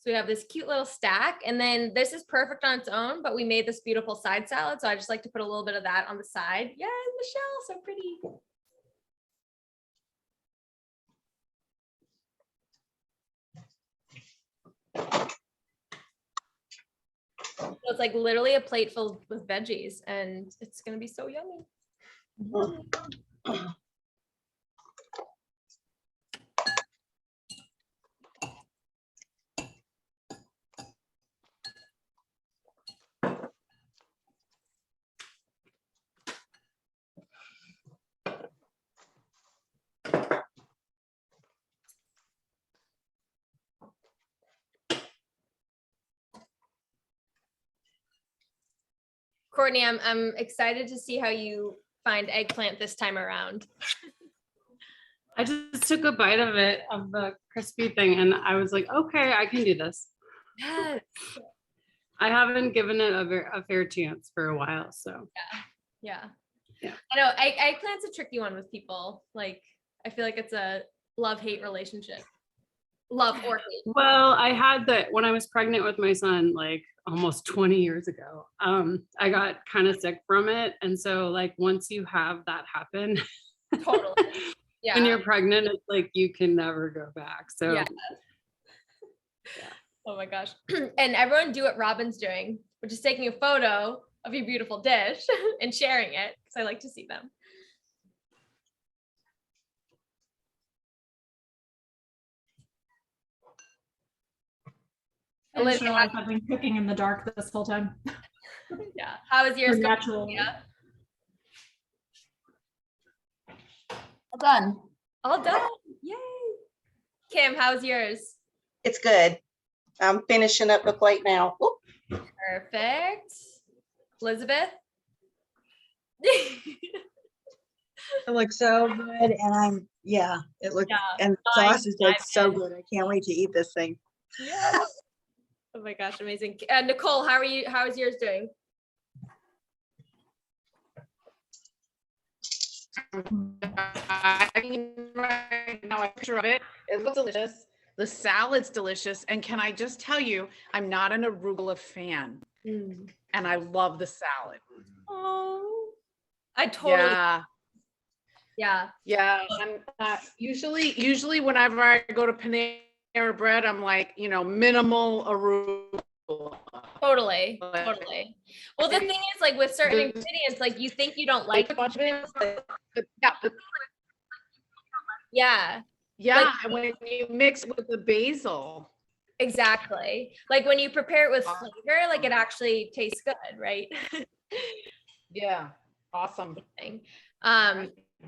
2. So we have this cute little stack, and then this is perfect on its own, but we made this beautiful side salad. So I just like to put a little bit of that on the side. Yeah, Michelle, so pretty. So it's like literally a plate filled with veggies, and it's gonna be so yummy. Courtney, I'm excited to see how you find eggplant this time around. I just took a bite of it, of the crispy thing, and I was like, okay, I can do this. Yes. I haven't given it a fair chance for a while, so. Yeah. Yeah. I know eggplant's a tricky one with people. Like, I feel like it's a love-hate relationship. Love or hate. Well, I had that when I was pregnant with my son, like almost 20 years ago. I got kind of sick from it. And so like, once you have that happen, Totally. Yeah. when you're pregnant, it's like, you can never go back. So Yeah. Oh my gosh. And everyone do what Robin's doing, which is taking a photo of your beautiful dish and sharing it, because I like to see them. I just realized I've been cooking in the dark this whole time. Yeah. How is yours going? Natural. Yeah. All done. All done. Yay. Kim, how's yours? It's good. I'm finishing up the plate now. Oop. Perfect. Elizabeth? It looks so good, and it looks, and the sauce is like so good. I can't wait to eat this thing. Yeah. Oh my gosh, amazing. Nicole, how are you? How is yours doing? Right now, a picture of it. It looks delicious. The salad's delicious. And can I just tell you, I'm not an arugula fan, and I love the salad. Oh, I totally. Yeah. And usually whenever I go to Panera Bread, I'm like, minimal arugula. Totally. Well, the thing is, like with certain ingredients, like you think you don't like a bunch of it. Yeah. Yeah, like, when you mix with the basil. Exactly. Like when you prepare it with flavor, like it actually tastes good, right? Yeah. Awesome.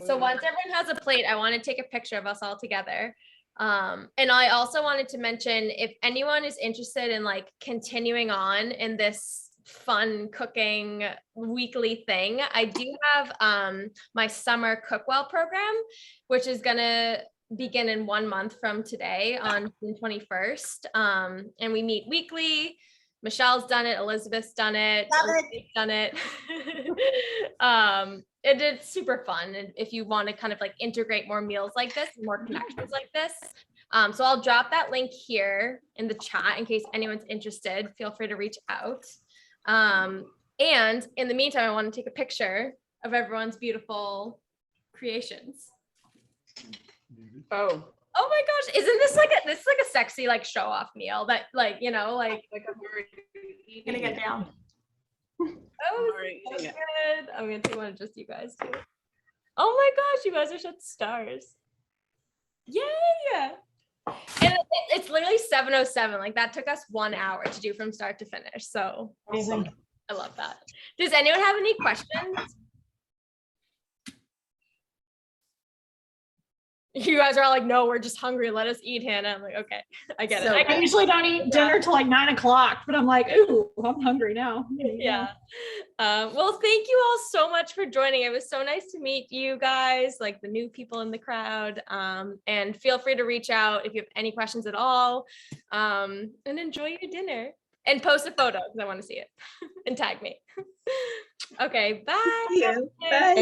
So once everyone has a plate, I want to take a picture of us all together. And I also wanted to mention, if anyone is interested in like continuing on in this fun cooking weekly thing, I do have my summer Cookwell program, which is gonna begin in 1 month from today on June 21st. And we meet weekly. Michelle's done it, Elizabeth's done it, done it. It's super fun. And if you want to kind of like integrate more meals like this, more connections like this. So I'll drop that link here in the chat in case anyone's interested. Feel free to reach out. And in the meantime, I want to take a picture of everyone's beautiful creations. Oh my gosh, isn't this like a sexy like show off meal that like like Gonna get down. Oh, so good. I'm gonna take one of just you guys too. Oh my gosh, you guys are such stars. Yay! And it's literally 7:07. Like that took us 1 hour to do from start to finish. So amazing. I love that. Does anyone have any questions? You guys are all like, no, we're just hungry. Let us eat, Hannah. I'm like, okay, I get it. I usually don't eat dinner till like 9 o'clock, but I'm like, ooh, I'm hungry now. Yeah. Well, thank you all so much for joining. It was so nice to meet you guys, like the new people in the crowd. And feel free to reach out if you have any questions at all. And enjoy your dinner. And post a photo because I want to see it. And tag me. Okay, bye. Bye.